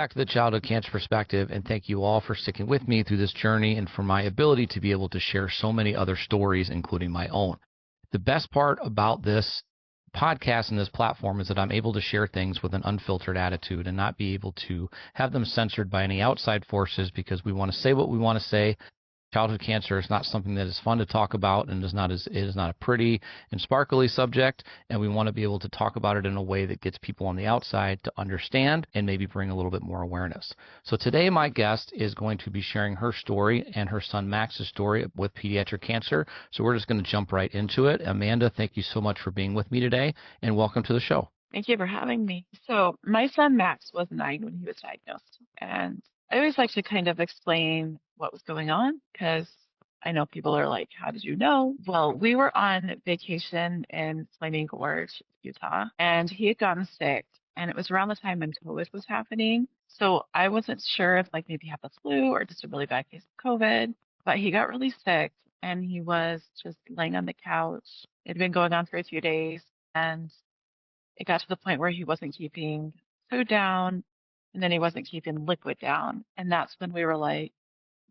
back to the Childhood Cancer Perspective, and thank you all for sticking with me through this journey and for my ability to be able to share so many other stories, including my own. The best part about this podcast and this platform is that I'm able to share things with an unfiltered attitude and not be able to have them censored by any outside forces, because we want to say what we want to say. Childhood cancer is not something that is fun to talk about, and it is not a pretty and sparkly subject, and we want to be able to talk about it in a way that gets people on the outside to understand and maybe bring a little bit more awareness. So today my guest is going to be sharing her story and her son Max's story with pediatric cancer. So we're just going to jump right into it. Amanda, thank you so much for being with me today, and welcome to the show. Thank you for having me. So my son Max was 9 when he was diagnosed, and I always like to kind of explain what was going on, because I know people are like, how did you know? Well, we were on vacation in Flaming Gorge, Utah, and he had gotten sick, and it was around the time when COVID was happening. So I wasn't sure if like maybe he had the flu or just a really bad case of COVID, but he got really sick and he was just laying on the couch. It had been going on for a few days, and it got to the point where he wasn't keeping food down, and then he wasn't keeping liquid down. And that's when we were like,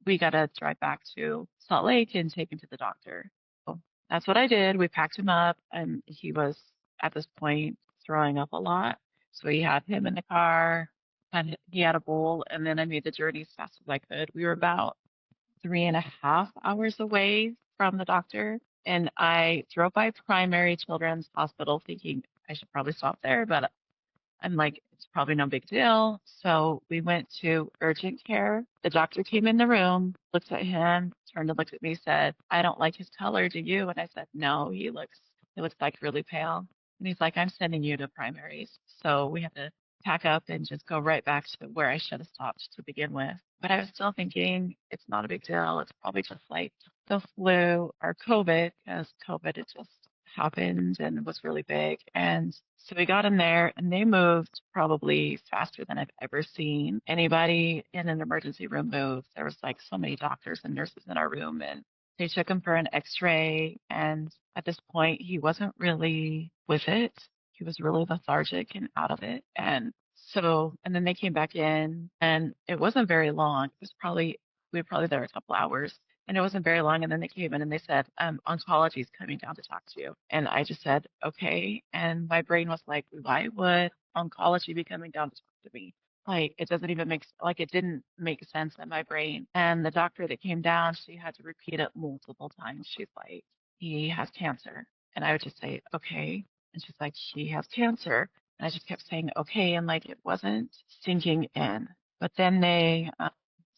we got to drive back to Salt Lake and take him to the doctor. So that's what I did. We packed him up, and he was at this point throwing up a lot. So we had him in the car, and he had a bowl, and then I made the journey as fast as I could. We were about 3.5 hours away from the doctor, and I drove by Primary Children's Hospital thinking I should probably stop there, but I'm like, it's probably no big deal. So we went to urgent care. The doctor came in the room, looked at him, turned and looked at me, said, I don't like his color, do you? And I said, no, he looks like really pale. And he's like, I'm sending you to primaries. So we had to pack up and just go right back to where I should have stopped to begin with. But I was still thinking it's not a big deal. It's probably just like the flu or COVID, because COVID, it just happened and was really big. And so we got in there, and they moved probably faster than I've ever seen anybody in an emergency room move. There was like so many doctors and nurses in our room, and they took him for an x-ray. And at this point, he wasn't really with it. He was really lethargic and out of it. And then they came back in, and it wasn't very long. We were probably there a couple hours. And it wasn't very long. And then they came in and they said, oncology is coming down to talk to you. And I just said, okay. And my brain was like, why would oncology be coming down to talk to me? Like, it didn't make sense in my brain. And the doctor that came down, she had to repeat it multiple times. She's like, he has cancer. And I would just say, okay. And she's like, she has cancer. And I just kept saying, okay. And like, it wasn't sinking in. But then they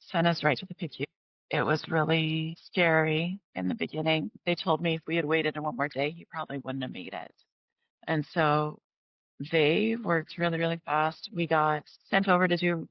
sent us right to the PICU. It was really scary in the beginning. They told me if we had waited one more day, he probably wouldn't have made it. And so they worked really, really fast. We got sent over to do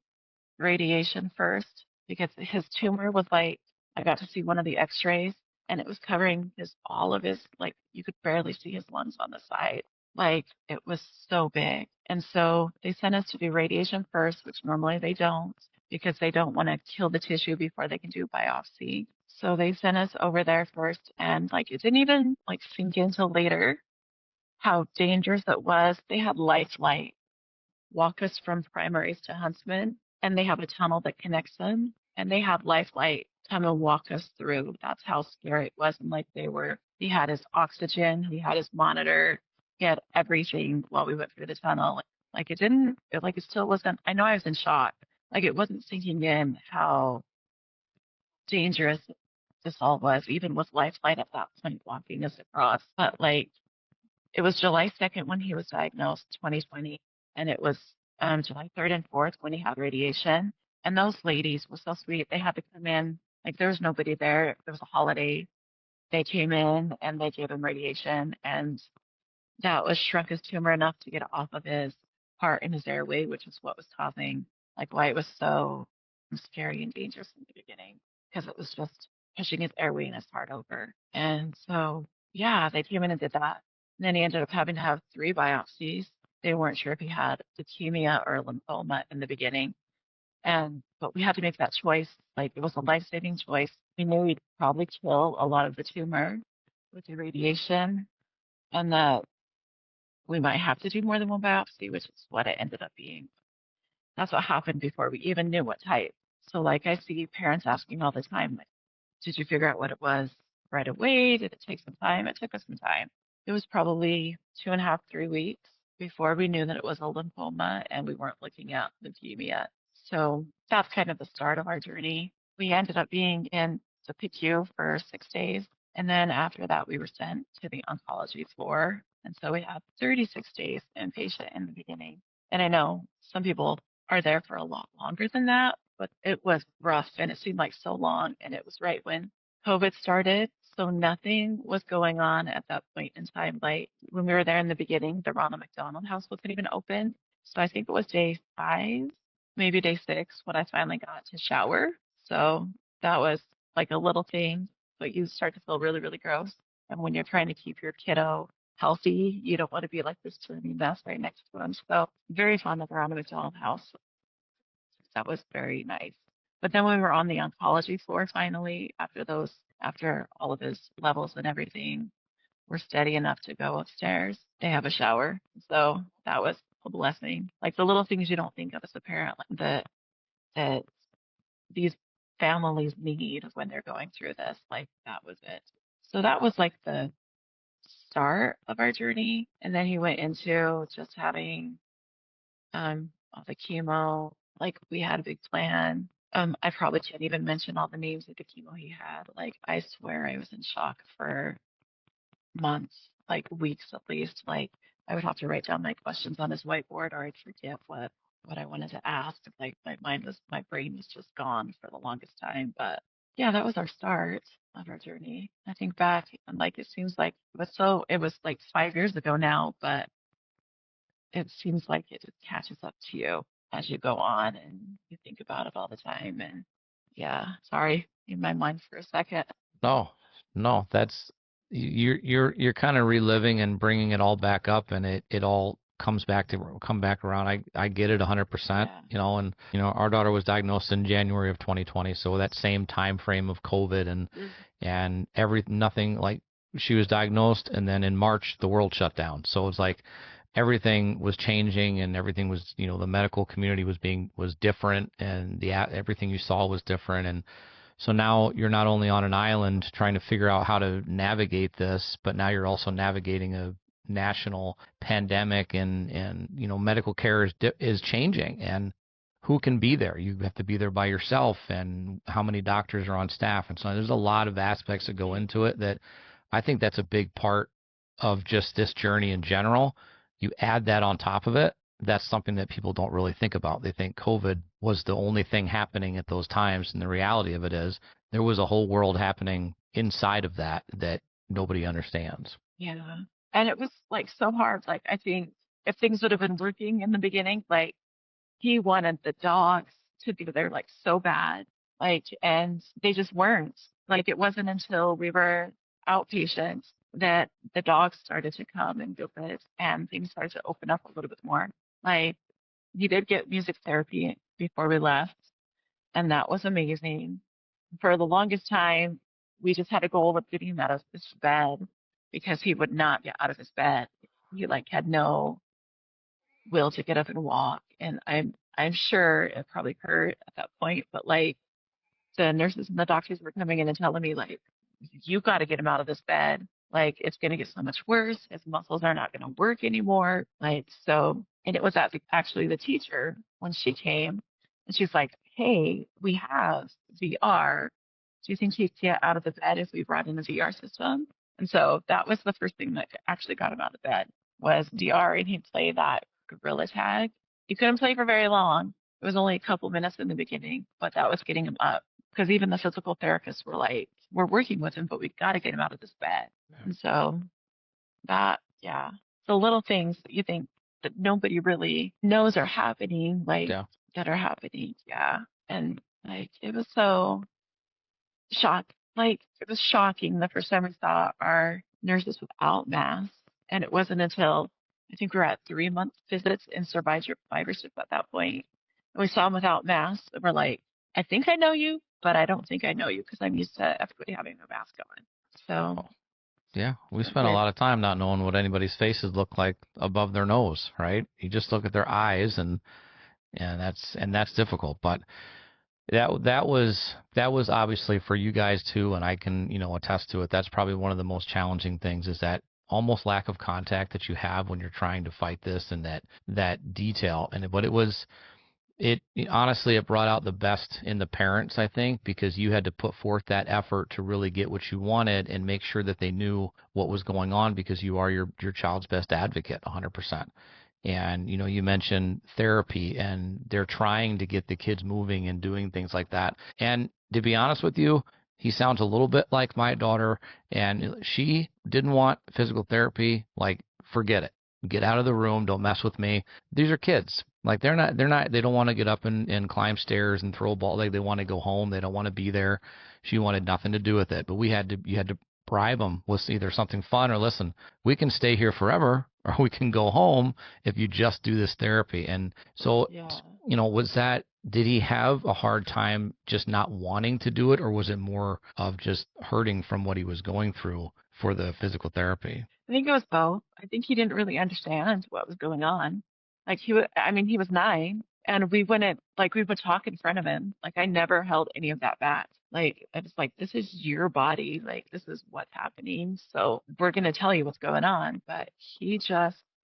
radiation first, because his tumor was like, I got to see one of the x-rays, and it was covering all of his, like, you could barely see his lungs on the side. Like, it was so big. And so they sent us to do radiation first, which normally they don't, because they don't want to kill the tissue before they can do biopsy. So they sent us over there first, and like, it didn't even like sink in till later how dangerous it was. They had Lifeline walk us from Primaries to Huntsman, and they have a tunnel that connects them, and they had Lifeline come and walk us through. That's how scary it was. And like, he had his oxygen, he had his monitor, he had everything while we went through the tunnel. Like, it still wasn't, I know I was in shock. Like, it wasn't sinking in how dangerous this all was, even with Lifeline at that point walking us across. But like, it was July 2nd when he was diagnosed, 2020, and it was July 3rd and 4th when he had radiation. And those ladies were so sweet. They had to come in, like, there was nobody there. There was a holiday. They came in and they gave him radiation, and that was shrunk his tumor enough to get it off of his heart and his airway, which is what was causing, like, why it was so scary and dangerous in the beginning, because it was just pushing his airway and his heart over. And so, yeah, they came in and did that. And then he ended up having to have 3 biopsies. They weren't sure if he had leukemia or lymphoma in the beginning. But we had to make that choice. Like, it was a life-saving choice. We knew we'd probably kill a lot of the tumor with the radiation, and that we might have to do more than one biopsy, which is what it ended up being. That's what happened before we even knew what type. So like I see parents asking all the time, like, did you figure out what it was right away? Did it take some time? It took us some time. It was probably 2.5, 3 weeks before we knew that it was a lymphoma and we weren't looking at leukemia. So that's kind of the start of our journey. We ended up being in the PICU for 6 days. And then after that, we were sent to the oncology floor. And so we had 36 days inpatient in the beginning. And I know some people are there for a lot longer than that, but it was rough and it seemed like so long. And it was right when COVID started. So nothing was going on at that point in time. Like when we were there in the beginning, the Ronald McDonald House wasn't even open. So I think it was day 5, maybe day 6 when I finally got to shower. So that was like a little thing, but you start to feel really, really gross. And when you're trying to keep your kiddo healthy, you don't want to be like this churning mess right next to him. So very fond of the Ronald McDonald House. That was very nice. But then when we were on the oncology floor finally, after all of his levels and everything were steady enough to go upstairs, they have a shower. So that was a blessing. Like the little things you don't think of as a parent, like that these families need when they're going through this. Like that was it. So that was like the start of our journey. And then he went into just having all the chemo. Like we had a big plan. I probably can't even mention all the names of the chemo he had. Like I swear I was in shock for months, like weeks at least. Like I would have to write down my questions on his whiteboard or I'd forget what I wanted to ask. Like my brain was just gone for the longest time. But yeah, that was our start of our journey. I think back and like it seems like it was like 5 years ago now, but it seems like it just catches up to you as you go on and you think about it all the time. And yeah, sorry, in my mind for a second. No, no, that's you're kind of reliving and bringing it all back up, and it all come back around. I get it 100%, Yeah. and our daughter was diagnosed in January of 2020, so that same time frame of COVID Mm. and nothing like she was diagnosed, and then in March the world shut down. So it's like everything was changing, and everything was, the medical community was different, and everything you saw was different, and so now you're not only on an island trying to figure out how to navigate this, but now you're also navigating a national pandemic, and medical care is changing, and who can be there? You have to be there by yourself, and how many doctors are on staff, and so there's a lot of aspects that go into it that I think that's a big part of just this journey in general. You add that on top of it, that's something that people don't really think about. They think COVID was the only thing happening at those times, and the reality of it is there was a whole world happening inside of that nobody understands. Yeah. And it was like so hard. Like I think if things would have been working in the beginning, like he wanted the dogs to be there like so bad. Like and they just weren't. Like it wasn't until we were outpatient that the dogs started to come and visit and things started to open up a little bit more. Like he did get music therapy before we left, and that was amazing. For the longest time, we just had a goal of getting him out of his bed because he would not get out of his bed. He like had no will to get up and walk, and I'm sure it probably hurt at that point, but like the nurses and the doctors were coming in and telling me like you got to get him out of this bed, like it's going to get so much worse, his muscles are not going to work anymore, like so. And it was actually the teacher when she came and she's like, hey, we have VR, do you think he'd get out of the bed if we brought in a VR system? And so that was the first thing that actually got him out of bed was VR, and he'd play that gorilla tag. He couldn't play for very long. It was only a couple minutes in the beginning, but that was getting him up because even the physical therapists were like, we're working with him, but we've got to get him out of this bed. And so that, yeah, the little things that you think that nobody really knows are happening, like Yeah. that are happening. Yeah. And like, it was so like it was shocking the first time we saw our nurses without masks. And it wasn't until I think we were at 3 month visits in survivorship at that point. And we saw them without masks. And we're like, I think I know you, but I don't think I know you because I'm used to everybody having a mask on. So Yeah, we it's spent a weird. lot of time not knowing what anybody's faces look like above their nose, right? You just look at their eyes, and And that's difficult. But that was obviously for you guys too, and I can, attest to it. That's probably one of the most challenging things, is that almost lack of contact that you have when you're trying to fight this, and that detail. But it honestly, it brought out the best in the parents, I think, because you had to put forth that effort to really get what you wanted and make sure that they knew what was going on, because you are your child's best advocate 100%. And you mentioned therapy, and they're trying to get the kids moving and doing things like that. And to be honest with you, he sounds a little bit like my daughter, and she didn't want physical therapy. Like, forget it. Get out of the room. Don't mess with me. These are kids. Like, they don't want to get up and climb stairs and throw a ball. Like, they want to go home. They don't want to be there. She wanted nothing to do with it. But you had to bribe them with either something fun, or, listen, we can stay here forever, or we can go home if you just do this therapy. And so, Yeah. did he have a hard time just not wanting to do it, or was it more of just hurting from what he was going through for the physical therapy? I think it was both. I think he didn't really understand what was going on. Like I mean, he was 9, and we would talk in front of him. Like, I never held any of that back. Like, I was like, this is your body. Like, this is what's happening. So we're going to tell you what's going on. But he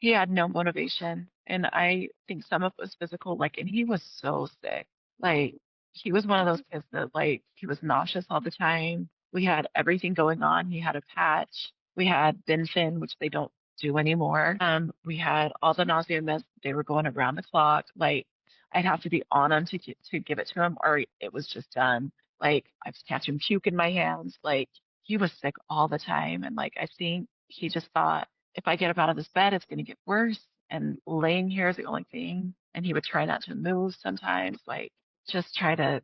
had no motivation. And I think some of it was physical. Like, and he was so sick. Like, he was one of those kids that, like, he was nauseous all the time. We had everything going on. He had a patch. We had Benfin, which they don't do anymore. We had all the nausea meds. They were going around the clock. Like, I'd have to be on him to give it to him, or it was just done. Like, I was catching puke in my hands. Like, he was sick all the time, and like I think he just thought, if I get up out of this bed, it's going to get worse. And laying here is the only thing. And he would try not to move sometimes, like just try to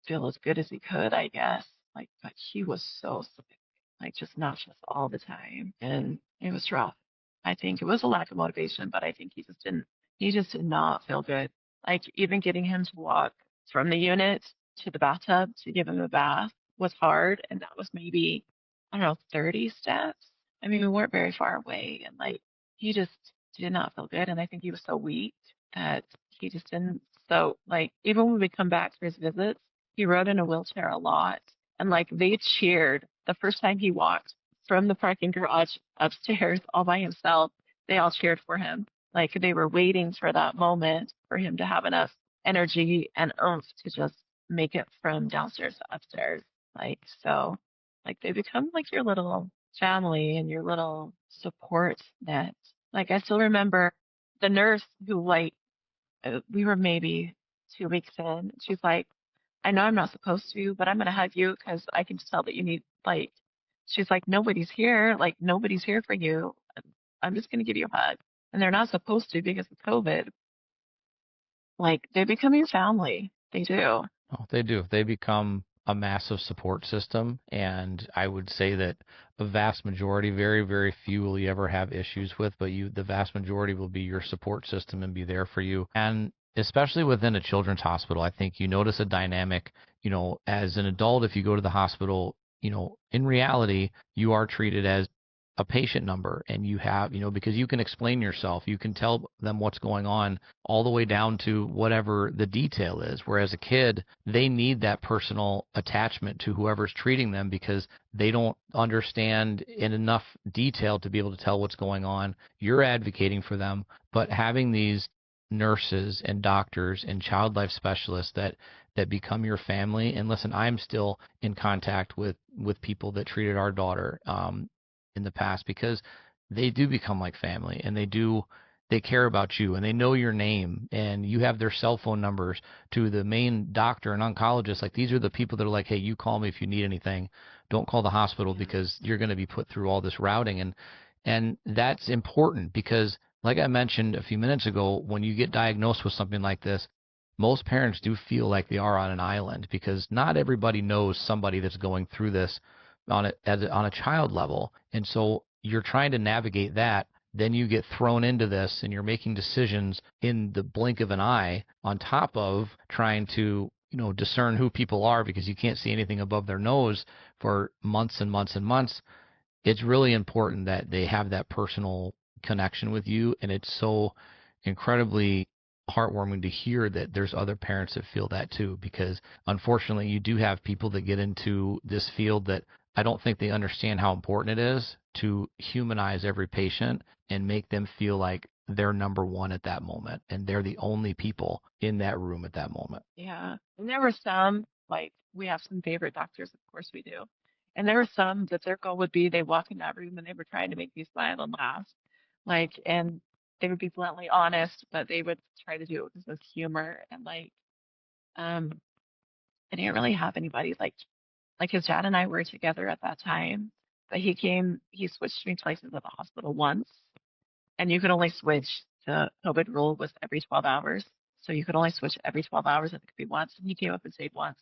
feel as good as he could, I guess. Like, but he was so sick, like just nauseous all the time, and it was rough. I think it was a lack of motivation, but I think he just did not feel good. Like, even getting him to walk from the unit to the bathtub to give him a bath was hard, and that was maybe, I don't know, 30 steps. I mean, we weren't very far away, and like he just did not feel good, and I think he was so weak that he just didn't. So, like, even when we come back for his visits, he rode in a wheelchair a lot, and like they cheered the first time he walked from the parking garage upstairs all by himself. They all cheered for him. Like, they were waiting for that moment for him to have enough energy and oomph to just make it from downstairs to upstairs. Like, so, like, they become like your little family and your little support net. Like, I still remember the nurse who, like, we were maybe 2 weeks in. She's like, I know I'm not supposed to, but I'm going to hug you because I can tell that you need, like, she's like, nobody's here. Like, nobody's here for you. I'm just going to give you a hug. And they're not supposed to because of COVID. Like, they become your family. They do. Oh, they do. They become a massive support system, and I would say that a vast majority, very, very few will you ever have issues with, but the vast majority will be your support system and be there for you. And especially within a children's hospital, I think you notice a dynamic, as an adult, if you go to the hospital, in reality, you are treated as a patient number, and you have, because you can explain yourself, you can tell them what's going on all the way down to whatever the detail is. Whereas a kid, they need that personal attachment to whoever's treating them, because they don't understand in enough detail to be able to tell what's going on. You're advocating for them, but having these nurses and doctors and child life specialists that become your family. And listen, I'm still in contact with people that treated our daughter in the past, because they do become like family, and they care about you, and they know your name, and you have their cell phone numbers to the main doctor and oncologist. Like, these are the people that are like, hey, you call me if you need anything. Don't call the hospital, Yeah. because you're going to be put through all this routing. And that's important, because like I mentioned a few minutes ago, when you get diagnosed with something like this, most parents do feel like they are on an island, because not everybody knows somebody that's going through this on a child level. And so you're trying to navigate that. Then you get thrown into this, and you're making decisions in the blink of an eye, on top of trying to, discern who people are, because you can't see anything above their nose for months and months and months. It's really important that they have that personal connection with you. And it's so incredibly heartwarming to hear that there's other parents that feel that too, because unfortunately you do have people that get into this field that I don't think they understand how important it is to humanize every patient and make them feel like they're number one at that moment and they're the only people in that room at that moment. Yeah. And there were some, like, we have some favorite doctors, of course we do. And there were some that their goal would be they walk in that room and they were trying to make you smile and laugh. Like, and they would be bluntly honest, but they would try to do it with humor. And like, um, I didn't really have anybody like his dad and I were together at that time, but he switched me places at the hospital once, and you could only switch. The COVID rule was every 12 hours. So you could only switch every 12 hours, and it could be once. And he came up and stayed once.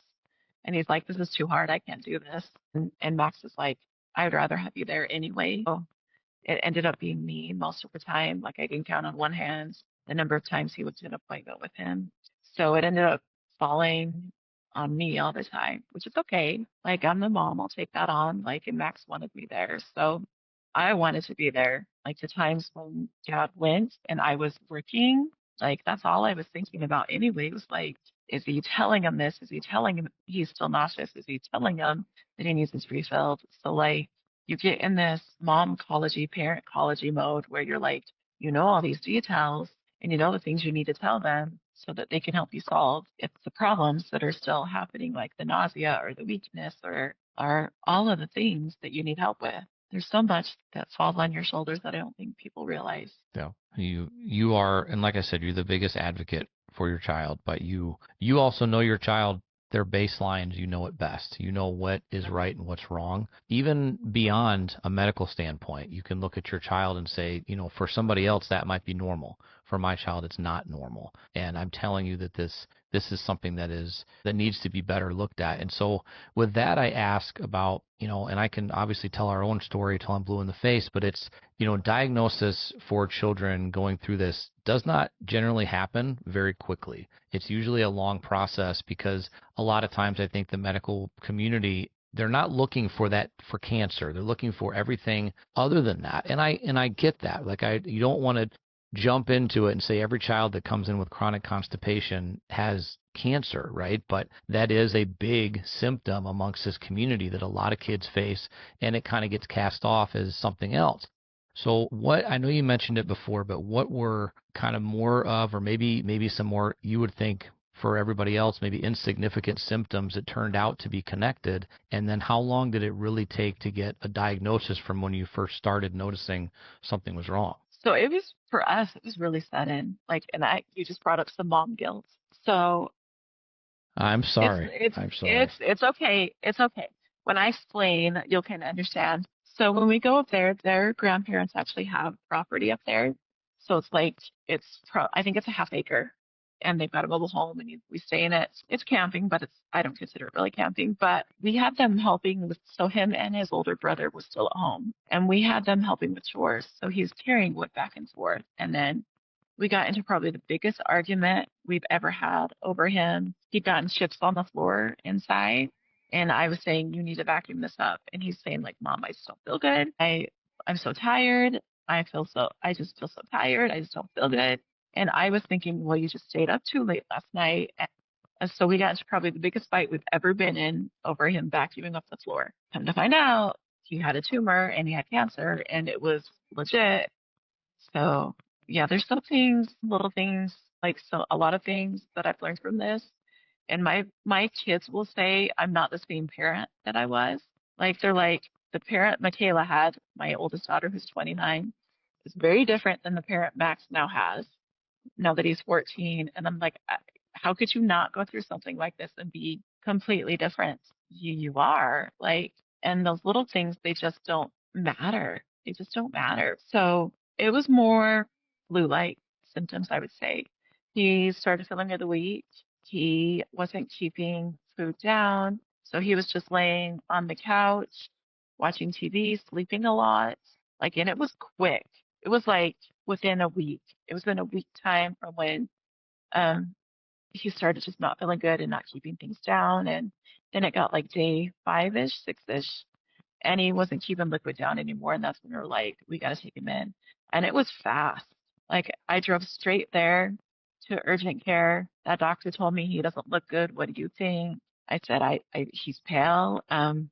And he's like, this is too hard. I can't do this. And Max is like, I would rather have you there anyway. So it ended up being me most of the time. Like I can count on one hand the number of times he went to an appointment with him. So it ended up falling on me all the time, which is okay. Like I'm the mom, I'll take that on. Like and Max wanted me there. So I wanted to be there. Like the times when dad went and I was working, like that's all I was thinking about anyway. It was like, is he telling him this? Is he telling him he's still nauseous? Is he telling him that he needs his refilled? So like you get in this mom ecology, parent ecology mode where you're like, you know all these details and you know the things you need to tell them so that they can help you solve if the problems that are still happening, like the nausea or the weakness or are all of the things that you need help with. There's so much that falls on your shoulders that I don't think people realize. Yeah. You are, and like I said, you're the biggest advocate for your child, but you also know your child, their baselines, you know it best. You know what is right and what's wrong. Even beyond a medical standpoint, you can look at your child and say, for somebody else that might be normal. For my child, it's not normal. And I'm telling you that this is something that needs to be better looked at. And so with that, I ask about, and I can obviously tell our own story till I'm blue in the face, but it's, diagnosis for children going through this does not generally happen very quickly. It's usually a long process because a lot of times I think the medical community, they're not looking for cancer. They're looking for everything other than that. And I get that. Like you don't want to jump into it and say every child that comes in with chronic constipation has cancer, right? But that is a big symptom amongst this community that a lot of kids face, and it kind of gets cast off as something else. So I know you mentioned it before, but what were kind of more of, or maybe some more you would think for everybody else, maybe insignificant symptoms that turned out to be connected? And then how long did it really take to get a diagnosis from when you first started noticing something was wrong? So it was for us, it was really sudden. Like, and you just brought up some mom guilt. So I'm it's sorry. it's I'm sorry. it's okay. It's okay. When I explain, you'll kind of understand. So when we go up there, their grandparents actually have property up there. So it's like I think it's a half acre, and they've got a mobile home, and we stay in it. It's camping, but I don't consider it really camping. But we had them helping with. So him and his older brother was still at home, and we had them helping with chores. So he's carrying wood back and forth, and then we got into probably the biggest argument we've ever had over him. He'd gotten chips on the floor inside, and I was saying, you need to vacuum this up. And he's saying, like, Mom, I just don't feel good. I'm so tired. I just feel so tired. I just don't feel good. And I was thinking, well, you just stayed up too late last night. And so we got into probably the biggest fight we've ever been in over him vacuuming up the floor. Come to find out, he had a tumor and he had cancer, and it was legit. So yeah, there's some things, little things, like so a lot of things that I've learned from this. And my kids will say I'm not the same parent that I was. Like they're like the parent Michaela had, my oldest daughter who's 29, is very different than the parent Max now has, now that he's 14. And I'm like, how could you not go through something like this and be completely different? You are like, and those little things, they just don't matter. They just don't matter. So it was more flu-like symptoms, I would say. He started feeling really weak. He wasn't keeping food down. So he was just laying on the couch, watching TV, sleeping a lot. Like, and it was quick. It was like within a week. It was in a week time from when um he started just not feeling good and not keeping things down. And then it got like day 5-ish, 6-ish, and he wasn't keeping liquid down anymore. And that's when we were like, we got to take him in. And it was fast. Like I drove straight there. to urgent care. That doctor told me he doesn't look good. What do you think? I said, he's pale. And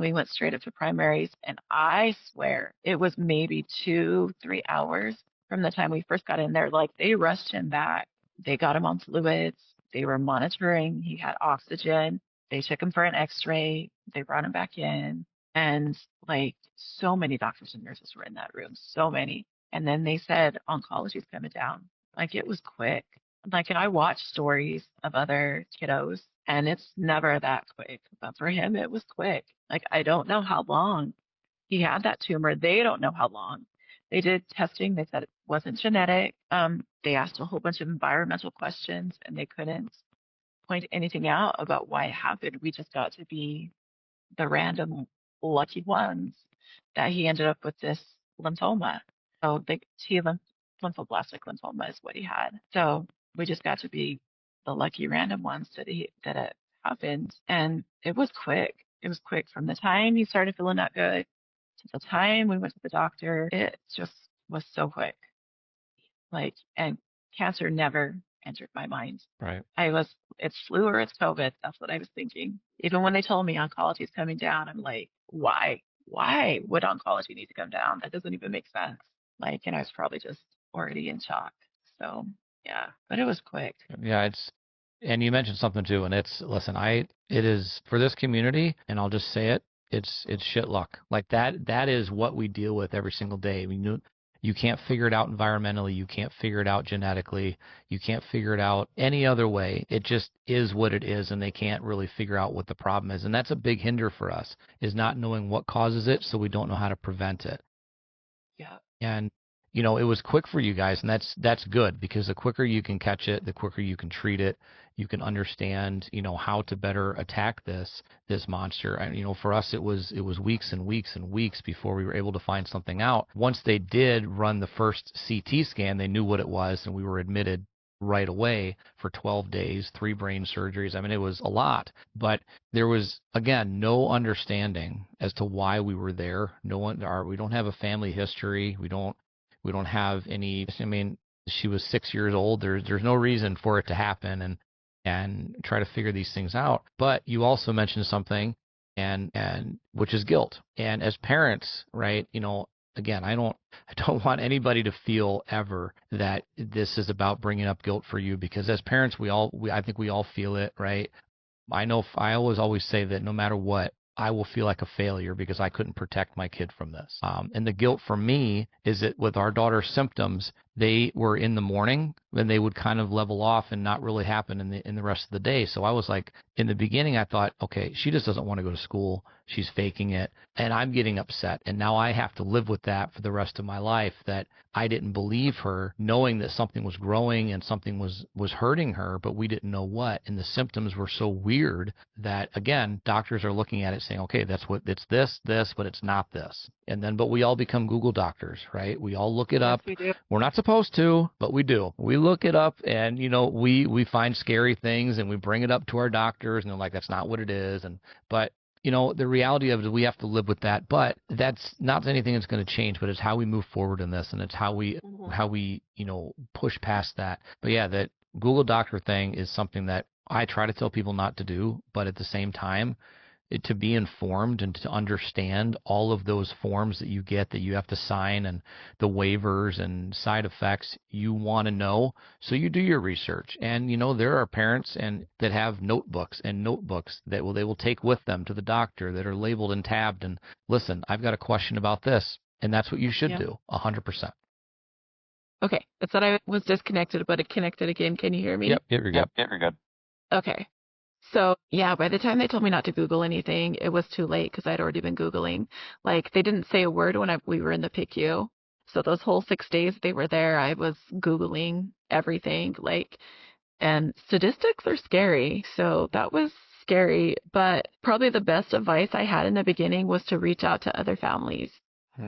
we went straight up to primaries. And I swear it was maybe 2, 3 hours from the time we first got in there. Like they rushed him back. They got him on fluids. They were monitoring. He had oxygen. They took him for an x-ray. They brought him back in. And like so many doctors and nurses were in that room. So many. And then they said, oncology's coming down. Like it was quick. Like I watch stories of other kiddos and it's never that quick. But for him, it was quick. Like I don't know how long he had that tumor. They don't know how long. They did testing. They said it wasn't genetic. They asked a whole bunch of environmental questions and they couldn't point anything out about why it happened. We just got to be the random lucky ones that he ended up with this lymphoma. So the lymphoblastic lymphoma is what he had. So we just got to be the lucky random ones that it happened. And it was quick. It was quick from the time he started feeling not good to the time we went to the doctor. It just was so quick. Like, and cancer never entered my mind. Right. It's flu or it's COVID. That's what I was thinking. Even when they told me oncology is coming down, I'm like, why? Why would oncology need to come down? That doesn't even make sense. Like, and I was probably just already in shock. So yeah, but it was quick. Yeah, and you mentioned something too, and listen, it is for this community, and I'll just say it, it's shit luck. Like that is what we deal with every single day. I mean, you can't figure it out environmentally, you can't figure it out genetically, you can't figure it out any other way. It just is what it is, and they can't really figure out what the problem is. And that's a big hinder for us, is not knowing what causes it, so we don't know how to prevent it. Yeah. And it was quick for you guys, and that's good, because the quicker you can catch it, the quicker you can treat it, you can understand, how to better attack this monster. And for us, it was weeks and weeks and weeks before we were able to find something out. Once they did run the first CT scan, they knew what it was, and we were admitted right away for 12 days, 3 brain surgeries. I mean, it was a lot, but there was, again, no understanding as to why we were there. We don't have a family history. We don't have any. I mean, she was 6 years old. There's no reason for it to happen, and try to figure these things out. But you also mentioned something, and which is guilt. And as parents, right? Again, I don't want anybody to feel ever that this is about bringing up guilt for you, because as parents, I think we all feel it, right? I know I always say that no matter what, I will feel like a failure because I couldn't protect my kid from this. And the guilt for me is that with our daughter's symptoms, they were in the morning, then they would kind of level off and not really happen in the rest of the day. So I was like, in the beginning, I thought, okay, she just doesn't want to go to school. She's faking it. And I'm getting upset. And now I have to live with that for the rest of my life, that I didn't believe her, knowing that something was growing and something was hurting her, but we didn't know what. And the symptoms were so weird that, again, doctors are looking at it saying, okay, it's this, but it's not this. But we all become Google doctors, right? We all look it up. Yes, we do. We're not supposed to, but we do. We look it up, and we find scary things, and we bring it up to our doctors, and they're like, that's not what it is. But the reality of it is we have to live with that. But that's not anything that's going to change, but it's how we move forward in this, and it's how we push past that. But yeah, that Google doctor thing is something that I try to tell people not to do, but at the same time, to be informed and to understand all of those forms that you get that you have to sign, and the waivers and side effects, you want to know. So you do your research. And, there are parents that have notebooks that they will take with them to the doctor that are labeled and tabbed. And listen, I've got a question about this. And that's what you should do, 100%. Okay. It's that I was disconnected, but it connected again. Can you hear me? Yep, you're good. Okay. So yeah, by the time they told me not to Google anything, it was too late because I'd already been Googling. Like they didn't say a word when we were in the PICU. So those whole 6 days they were there, I was Googling everything. And statistics are scary. So that was scary. But probably the best advice I had in the beginning was to reach out to other families,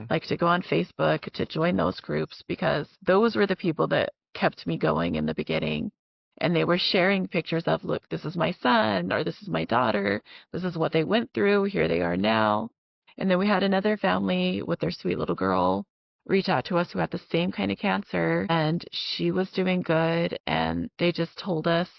like to go on Facebook, to join those groups, because those were the people that kept me going in the beginning. And they were sharing pictures of, look, this is my son, or this is my daughter. This is what they went through. Here they are now. And then we had another family with their sweet little girl reach out to us who had the same kind of cancer, and she was doing good, and they just told us,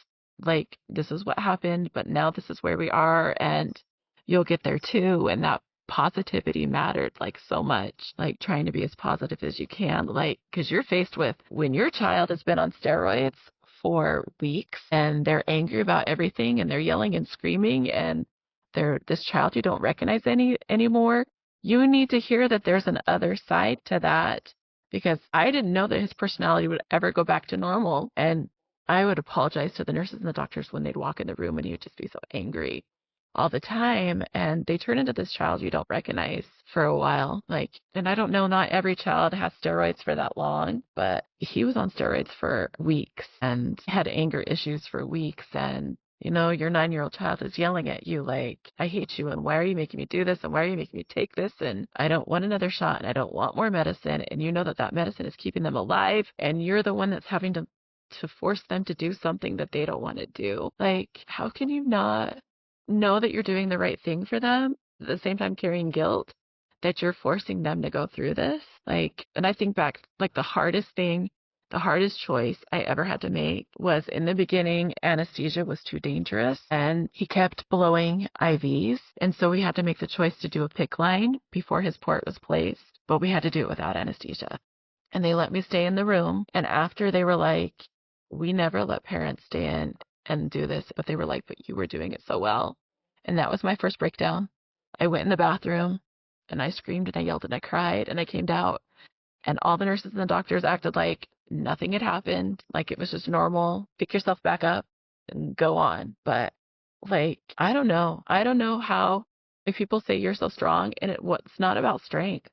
like, this is what happened, but now this is where we are, and you'll get there too. And that positivity mattered, like, so much, like trying to be as positive as you can, like, because you're faced with when your child has been on steroids for weeks and they're angry about everything and they're yelling and screaming and they're this child you don't recognize anymore. You need to hear that there's an other side to that, because I didn't know that his personality would ever go back to normal. And I would apologize to the nurses and the doctors when they'd walk in the room and he would just be so angry all the time. And they turn into this child you don't recognize for a while. Like, and I don't know, not every child has steroids for that long, but he was on steroids for weeks and had anger issues for weeks. And you know, your 9-year-old child is yelling at you like, I hate you, and why are you making me do this, and why are you making me take this, and I don't want another shot, and I don't want more medicine, and you know that that medicine is keeping them alive, and you're the one that's having to force them to do something that they don't want to do. Like, how can you not know that you're doing the right thing for them, at the same time carrying guilt that you're forcing them to go through this? Like, and I think back, like, the hardest choice I ever had to make was, in the beginning, anesthesia was too dangerous and he kept blowing IVs. And so we had to make the choice to do a PICC line before his port was placed, but we had to do it without anesthesia. And they let me stay in the room. And after, they were like, we never let parents stay in and do this, but they were like, but you were doing it so well. And that was my first breakdown. I went in the bathroom and I screamed and I yelled and I cried and I came out. And all the nurses and the doctors acted like nothing had happened, like it was just normal. Pick yourself back up and go on. But, like, I don't know how, like, people say you're so strong, and it's not about strength.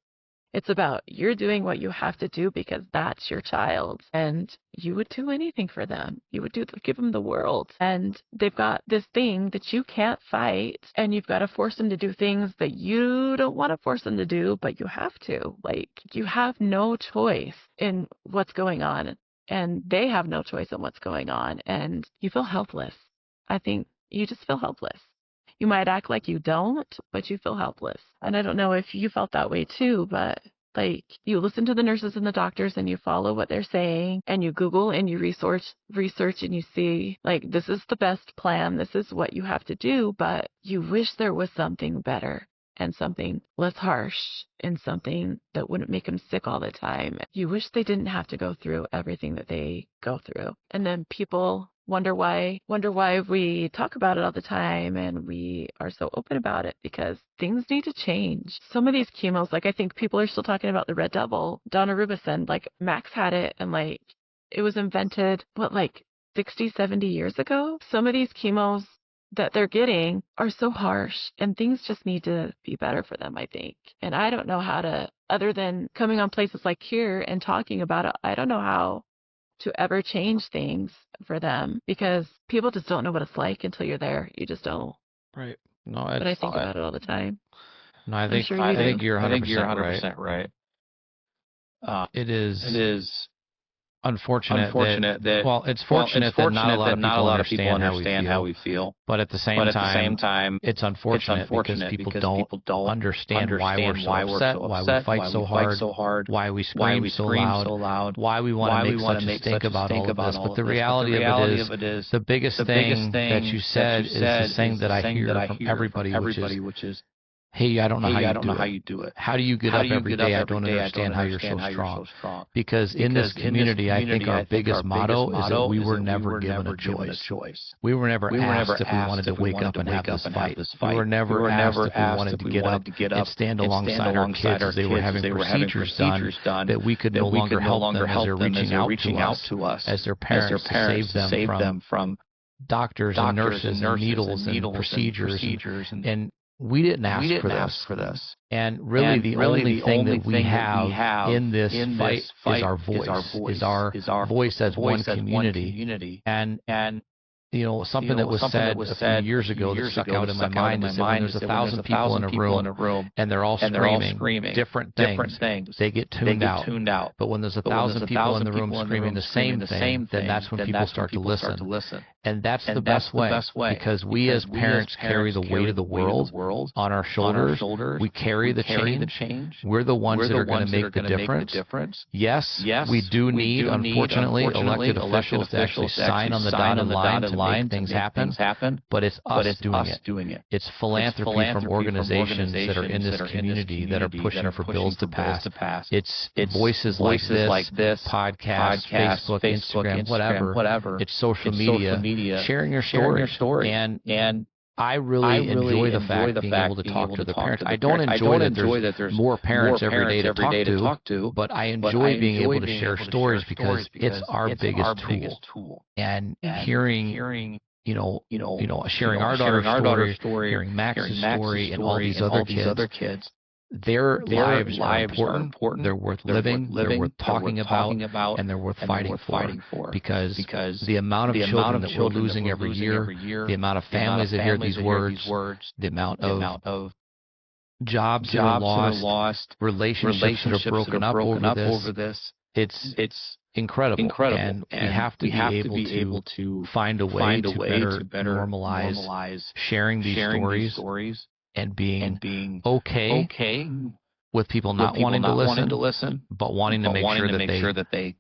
It's about you're doing what you have to do because that's your child, and you would do anything for them. You would give them the world, and they've got this thing that you can't fight, and you've got to force them to do things that you don't want to force them to do, but you have to. Like, you have no choice in what's going on, and they have no choice in what's going on, and you feel helpless. I think you just feel helpless. You might act like you don't, but you feel helpless. And I don't know if you felt that way too, but, like, you listen to the nurses and the doctors and you follow what they're saying and you Google and you research and you see, like, this is the best plan. This is what you have to do, but you wish there was something better and something less harsh and something that wouldn't make them sick all the time. You wish they didn't have to go through everything that they go through. And then people wonder why we talk about it all the time and we are so open about it, because things need to change. Some of these chemos, like, I think people are still talking about the Red Devil, daunorubicin, like, Max had it, and, like, it was invented, 60, 70 years ago? Some of these chemos that they're getting are so harsh, and things just need to be better for them, I think. And I don't know how to, other than coming on places like here and talking about it, I don't know how to ever change things for them, because people just don't know what it's like until you're there. You just don't. Right. No, but I think about it all the time. No, I think you're 100% right. It is unfortunate that it's fortunate that not a lot of people understand how we feel. But at the same time, it's unfortunate because people don't understand why we're so upset, why we fight so hard, why we scream so loud, why we want to make such a stink about all of this. But the reality of it is, the biggest thing that you said is the thing that I hear from everybody, which is, hey, I don't know how you do it. How do you get up every day? I don't understand how you're so strong. Because in this community, I think our biggest motto is that we were never given a choice. We were never asked if we wanted to wake up and have this fight. We were never asked if we wanted to get up and stand alongside our kids as they were having procedures done, that we could no longer help them as they're reaching out to us as their parents to save them from doctors and nurses and needles and procedures. And we didn't ask for this. And really, the only thing that we have in this fight is our voice as one community. And you know, something that was said a few years ago that stuck out in my mind is that when there's 1,000 people in a room and they're all screaming different things, they get tuned out. But when there's 1,000 people in the room screaming the same thing, then that's when people start to listen. And that's the best way, because we as parents carry the weight of the world on our shoulders. We carry the change. We're the ones that are going to make the difference. Yes, we do need, unfortunately, elected officials to actually sign on the dotted line to make things happen, but it's us doing it. It's philanthropy from organizations that are in this community that are pushing for bills to pass. It's voices like this, podcasts, Facebook, Instagram, whatever. It's social media. Sharing your story. And I really enjoy the fact being able to talk to the parents. I don't enjoy that there's more parents every day to talk to, but I enjoy being able to share stories because it's our biggest tool. And hearing sharing our daughter's story, hearing Max's story, and all these other kids. Their lives are important. They're worth living. They're worth talking about, and they're worth fighting for. Because the amount of children that we're losing every year, the amount of families that hear these words, the amount of jobs that are lost, relationships that are broken up over this, it's incredible. And we have to be able to find a way to better normalize sharing these stories. And being okay with people not wanting to listen, but wanting to make sure that they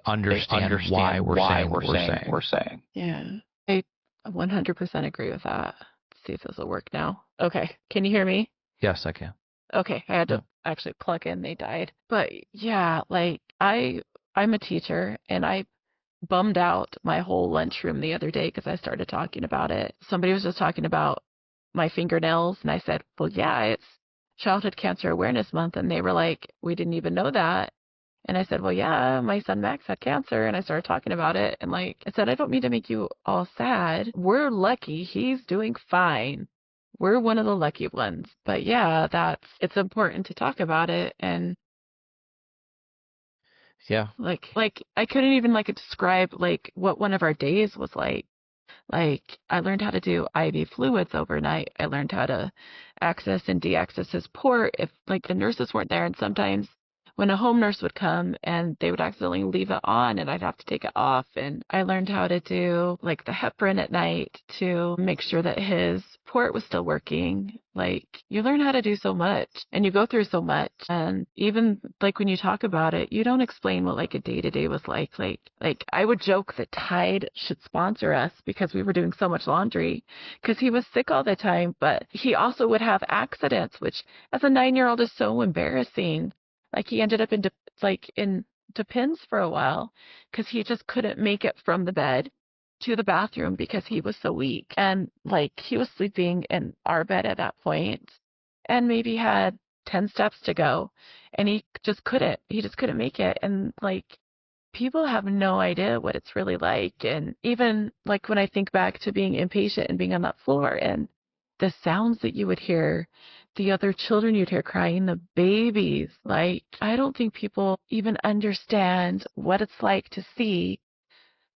understand why we're saying what we're saying. Yeah, I 100% agree with that. Let's see if this will work now. Okay, can you hear me? Yes, I can. Okay, I had to actually plug in. They died. But yeah, like I'm a teacher, and I bummed out my whole lunchroom the other day because I started talking about it. Somebody was just talking about my fingernails, and I said, well, yeah, it's Childhood Cancer Awareness Month. And they were like, we didn't even know that. And I said, well, yeah, my son Max had cancer. And I started talking about it. And like I said, I don't mean to make you all sad. We're lucky. He's doing fine. We're one of the lucky ones. But yeah, it's important to talk about it. And yeah, like I couldn't even describe what one of our days was like. Like, I learned how to do IV fluids overnight. I learned how to access and deaccess his port if, the nurses weren't there. And sometimes when a home nurse would come and they would accidentally leave it on and I'd have to take it off. And I learned how to do, the heparin at night to make sure that his port was still working. You learn how to do so much and you go through so much. And even, when you talk about it, you don't explain what, a day-to-day was like. I would joke that Tide should sponsor us because we were doing so much laundry because he was sick all the time. But he also would have accidents, which as a 9-year-old is so embarrassing. He ended up into pins for a while because he just couldn't make it from the bed to the bathroom because he was so weak. And he was sleeping in our bed at that point and maybe had 10 steps to go and he just couldn't make it. And people have no idea what it's really like. And even when I think back to being inpatient and being on that floor and the sounds that you would hear, the other children you'd hear crying, the babies, I don't think people even understand what it's like to see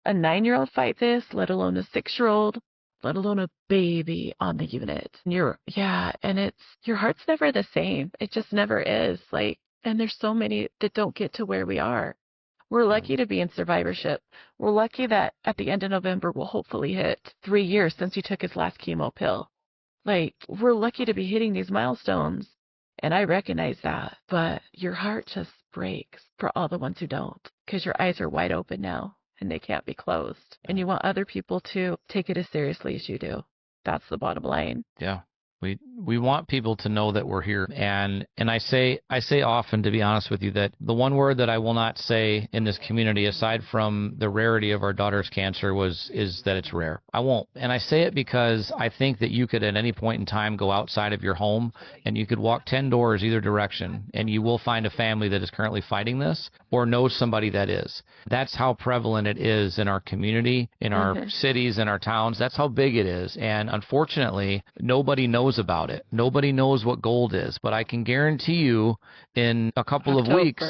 a 9-year-old fight this, let alone a 6-year-old, let alone a baby on the unit. And your heart's never the same. It just never is. And there's so many that don't get to where we are. We're lucky to be in survivorship. We're lucky that at the end of November, we'll hopefully hit 3 years since he took his last chemo pill. We're lucky to be hitting these milestones, and I recognize that, but your heart just breaks for all the ones who don't, because your eyes are wide open now, and they can't be closed, and you want other people to take it as seriously as you do. That's the bottom line. Yeah. We want people to know that we're here. And I say often, to be honest with you, that the one word that I will not say in this community, aside from the rarity of our daughter's cancer, is that it's rare. I won't. And I say it because I think that you could at any point in time go outside of your home and you could walk 10 doors either direction and you will find a family that is currently fighting this or knows somebody that is. That's how prevalent it is in our community, in our cities, in our towns. That's how big it is. And unfortunately, nobody knows about it. Nobody knows what gold is, but I can guarantee you in a couple of weeks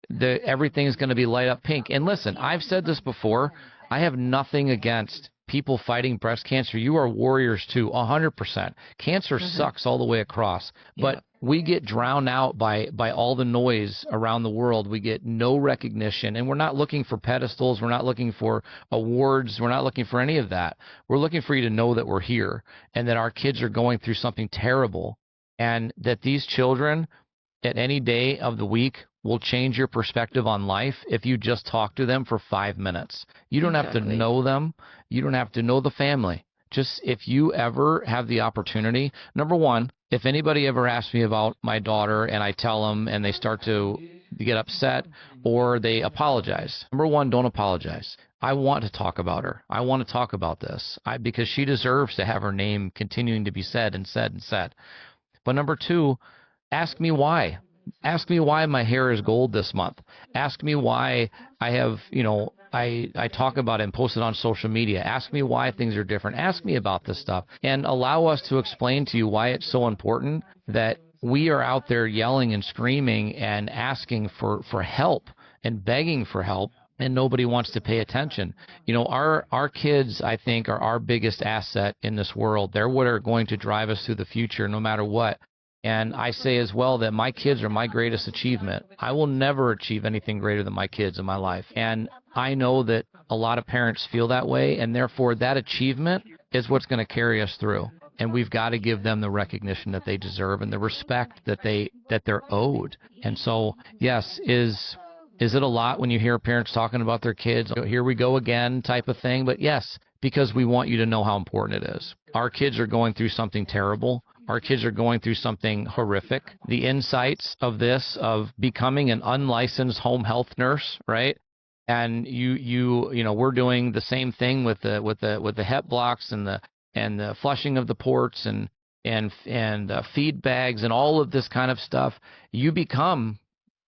that everything's going to be light up pink. And listen, I've said this before. I have nothing against people fighting breast cancer. You are warriors too, 100%. Cancer sucks all the way across, but we get drowned out by all the noise around the world. We get no recognition, and we're not looking for pedestals. We're not looking for awards. We're not looking for any of that. We're looking for you to know that we're here and that our kids are going through something terrible, and that these children at any day of the week will change your perspective on life if you just talk to them for 5 minutes. You don't have to know them. You don't have to know the family. Just if you ever have the opportunity, number one, if anybody ever asks me about my daughter and I tell them and they start to get upset or they apologize, number one, don't apologize. I want to talk about her. I want to talk about this because she deserves to have her name continuing to be said and said and said. But number two, ask me why. Ask me why my hair is gold this month. Ask me why I have, I talk about it and post it on social media. Ask me why things are different. Ask me about this stuff and allow us to explain to you why it's so important that we are out there yelling and screaming and asking for help and begging for help, and nobody wants to pay attention. Our kids, I think, are our biggest asset in this world. They're what are going to drive us through the future no matter what. And I say as well that my kids are my greatest achievement. I will never achieve anything greater than my kids in my life. And I know that a lot of parents feel that way, and therefore that achievement is what's going to carry us through. And we've got to give them the recognition that they deserve and the respect that they're owed. And so, yes, is it a lot when you hear parents talking about their kids, here we go again type of thing? But yes, because we want you to know how important it is. Our kids are going through something terrible. Our kids are going through something horrific. The insights of this, of becoming an unlicensed home health nurse, right? And we're doing the same thing with the HEP blocks and the flushing of the ports and feed bags and all of this kind of stuff. You become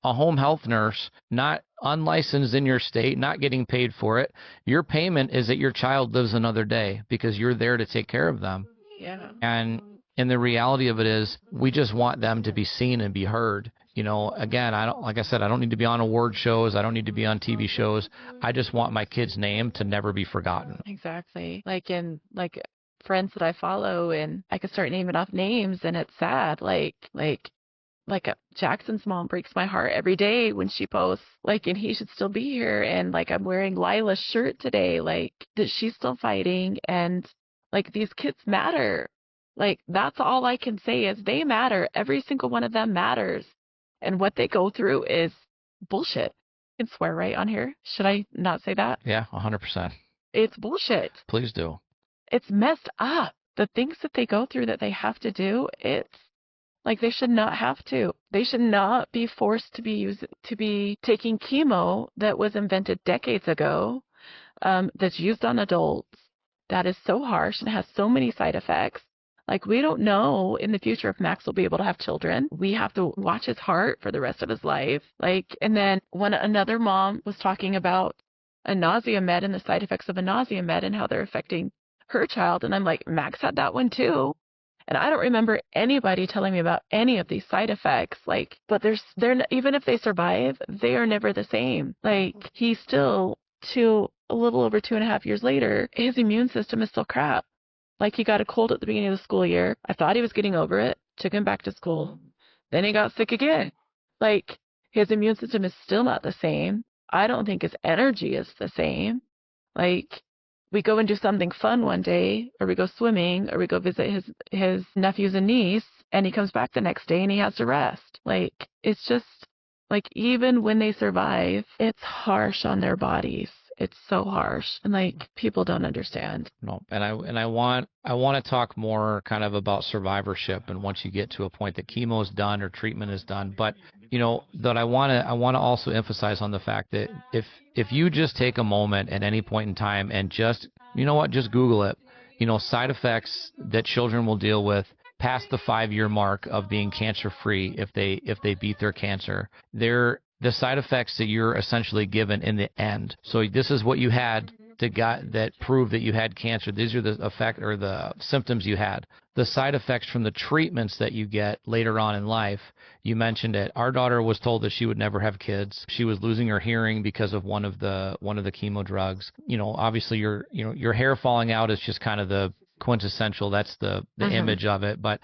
a home health nurse, not unlicensed in your state, not getting paid for it. Your payment is that your child lives another day because you're there to take care of them. Yeah. And the reality of it is we just want them to be seen and be heard. Again, like I said, I don't need to be on award shows. I don't need to be on TV shows. I just want my kid's name to never be forgotten. Exactly. Like friends that I follow, and I could start naming off names, and it's sad. Jackson's mom breaks my heart every day when she posts, and he should still be here. And I'm wearing Lila's shirt today, that she's still fighting. And these kids matter. That's all I can say is they matter. Every single one of them matters. And what they go through is bullshit. I can swear right on here. Should I not say that? Yeah, 100%. It's bullshit. Please do. It's messed up. The things that they go through that they have to do, it's they should not have to. They should not be forced to be taking chemo that was invented decades ago, that's used on adults, that is so harsh and has so many side effects. We don't know in the future if Max will be able to have children. We have to watch his heart for the rest of his life. And then when another mom was talking about a nausea med and the side effects of a nausea med and how they're affecting her child, and I'm like, Max had that one too. And I don't remember anybody telling me about any of these side effects. But they're even if they survive, they are never the same. He's still a little over 2.5 years later, his immune system is still crap. He got a cold at the beginning of the school year. I thought he was getting over it, took him back to school. Then he got sick again. His immune system is still not the same. I don't think his energy is the same. We go and do something fun one day, or we go swimming, or we go visit his nephews and niece, and he comes back the next day and he has to rest. It's just, even when they survive, it's harsh on their bodies. It's so harsh, and people don't understand. No, and I want to talk more kind of about survivorship, and once you get to a point that chemo is done or treatment is done, but that I want to also emphasize on the fact that if you just take a moment at any point in time and just Google it, side effects that children will deal with past the 5-year mark of being cancer free if they beat their cancer, they're the side effects that you're essentially given in the end. So this is what you had that prove that you had cancer. These are the effect or the symptoms you had. The side effects from the treatments that you get later on in life. You mentioned it. Our daughter was told that she would never have kids. She was losing her hearing because of one of the chemo drugs. Obviously your hair falling out is just kind of the quintessential. That's the image of it. But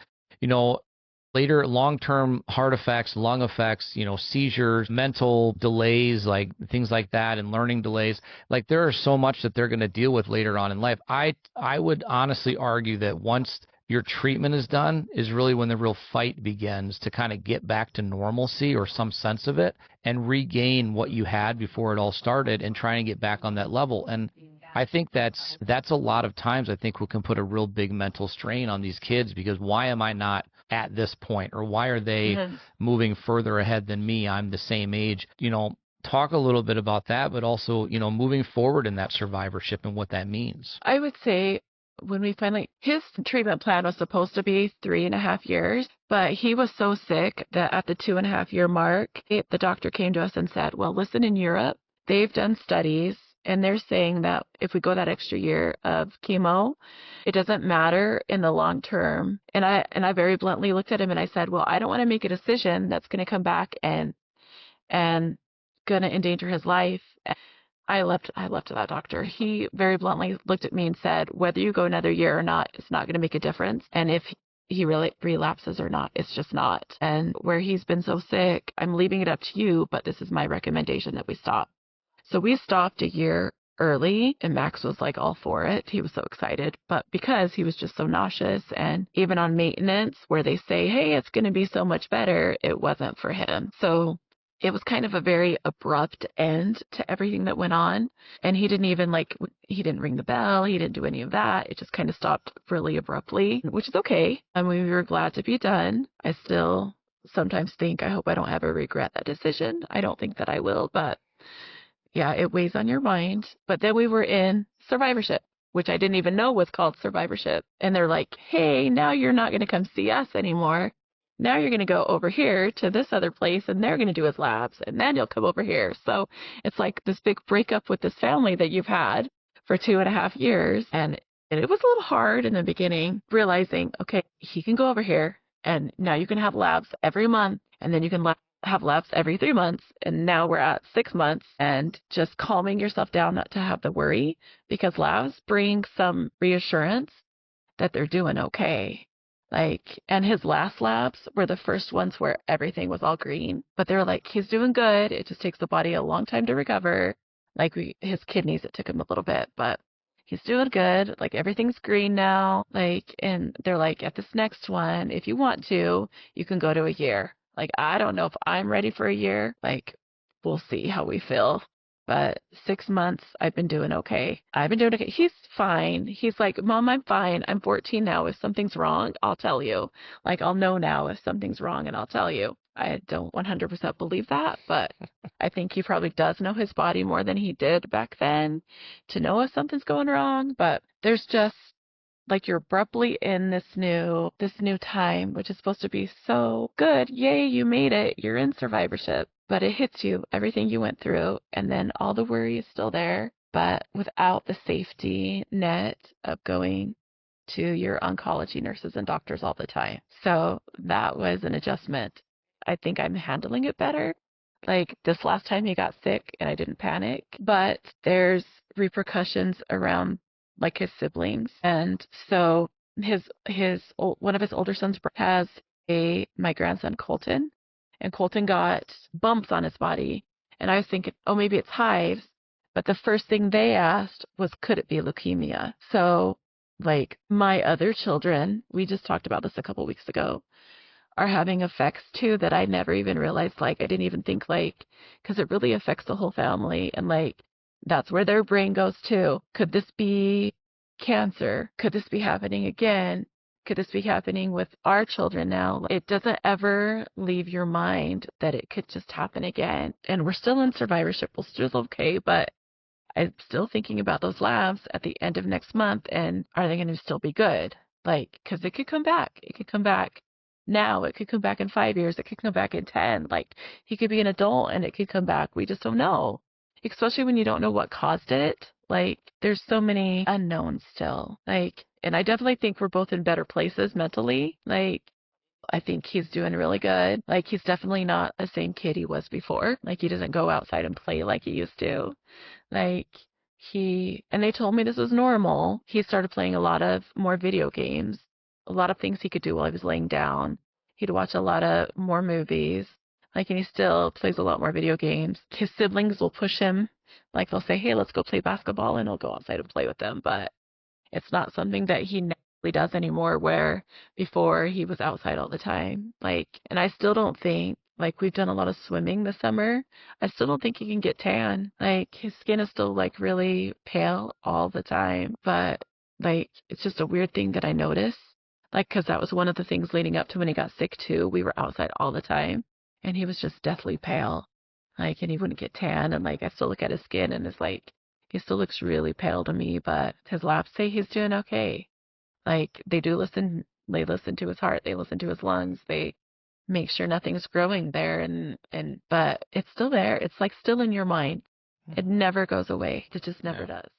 later long-term heart effects, lung effects, seizures, mental delays, like things like that, and learning delays. Like there is so much that they're going to deal with later on in life. I would honestly argue that once your treatment is done is really when the real fight begins to kind of get back to normalcy or some sense of it and regain what you had before it all started and try and get back on that level. And I think that's a lot of times I think we can put a real big mental strain on these kids because why am I not at this point, or why are they moving further ahead than me? I'm the same age. Talk a little bit about that, but also, moving forward in that survivorship and what that means. I would say when his treatment plan was supposed to be 3.5 years, but he was so sick that at the 2.5 year mark, the doctor came to us and said, well, listen, in Europe, they've done studies and they're saying that if we go that extra year of chemo, it doesn't matter in the long term. And I very bluntly looked at him and I said, well, I don't want to make a decision that's going to come back and going to endanger his life. I left that doctor. He very bluntly looked at me and said, whether you go another year or not, it's not going to make a difference. And if he really relapses or not, it's just not. And where he's been so sick, I'm leaving it up to you, but this is my recommendation that we stop. So we stopped a year early and Max was like all for it. He was so excited, but because he was just so nauseous and even on maintenance where they say, hey, it's going to be so much better, it wasn't for him. So it was kind of a very abrupt end to everything that went on. And he didn't even he didn't ring the bell. He didn't do any of that. It just kind of stopped really abruptly, which is okay. I mean, we were glad to be done. I still sometimes think, I hope I don't ever regret that decision. I don't think that I will, but yeah, it weighs on your mind. But then we were in Survivorship, which I didn't even know was called Survivorship. And they're like, hey, now you're not going to come see us anymore. Now you're going to go over here to this other place and they're going to do his labs and then you'll come over here. So it's like this big breakup with this family that you've had for 2.5 years. And it was a little hard in the beginning, realizing, okay, he can go over here and now you can have labs every month and then you can have labs every 3 months. And now we're at 6 months and just calming yourself down not to have the worry because labs bring some reassurance that they're doing okay. And his last labs were the first ones where everything was all green, but they're like, he's doing good. It just takes the body a long time to recover. His kidneys, it took him a little bit, but he's doing good. Everything's green now. And they're like, at this next one, if you want to, you can go to a year. I don't know if I'm ready for a year. We'll see how we feel. But 6 months, I've been doing okay. He's fine. He's like, Mom, I'm fine. I'm 14 now. If something's wrong, I'll tell you. I'll know now if something's wrong and I'll tell you. I don't 100% believe that, but I think he probably does know his body more than he did back then to know if something's going wrong. But there's just you're abruptly in this new time, which is supposed to be so good. Yay, you made it. You're in survivorship. But it hits you, everything you went through, and then all the worry is still there, but without the safety net of going to your oncology nurses and doctors all the time. So that was an adjustment. I think I'm handling it better. This last time he got sick and I didn't panic, but there's repercussions around his siblings. And so one of his older sons has my grandson Colton, and Colton got bumps on his body. And I was thinking, oh, maybe it's hives. But the first thing they asked was, could it be leukemia? So my other children, we just talked about this a couple weeks ago, are having effects too that I never even realized. I didn't even think because it really affects the whole family. And that's where their brain goes too. Could this be cancer? Could this be happening again? Could this be happening with our children now? It doesn't ever leave your mind that it could just happen again. And we're still in survivorship. We're still okay, but I'm still thinking about those labs at the end of next month. And are they going to still be good? Because it could come back. It could come back now. It could come back in 5 years. It could come back in 10. He could be an adult and it could come back. We just don't know. Especially when you don't know what caused it. There's so many unknowns still. And I definitely think we're both in better places mentally. I think he's doing really good. He's definitely not the same kid he was before. He doesn't go outside and play like he used to. And they told me this was normal. He started playing a lot of more video games, a lot of things he could do while he was laying down. He'd watch a lot of more movies. Like, and he still plays a lot more video games. His siblings will push him. Like, they'll say, hey, let's go play basketball, and he'll go outside and play with them. But it's not something that he naturally does anymore, where before he was outside all the time. Like, and I still don't think, like, we've done a lot of swimming this summer. I still don't think he can get tan. Like, his skin is still, like, really pale all the time. But, like, it's just a weird thing that I notice. Like, because that was one of the things leading up to when he got sick, too. We were outside all the time, and he was just deathly pale. Like, and he wouldn't get tan. And, like, I still look at his skin, and it's like, he still looks really pale to me, but his labs say he's doing okay. Like, they listen to his heart, they listen to his lungs, they make sure nothing's growing there, but it's still there. It's like still in your mind. It never goes away. It just never does.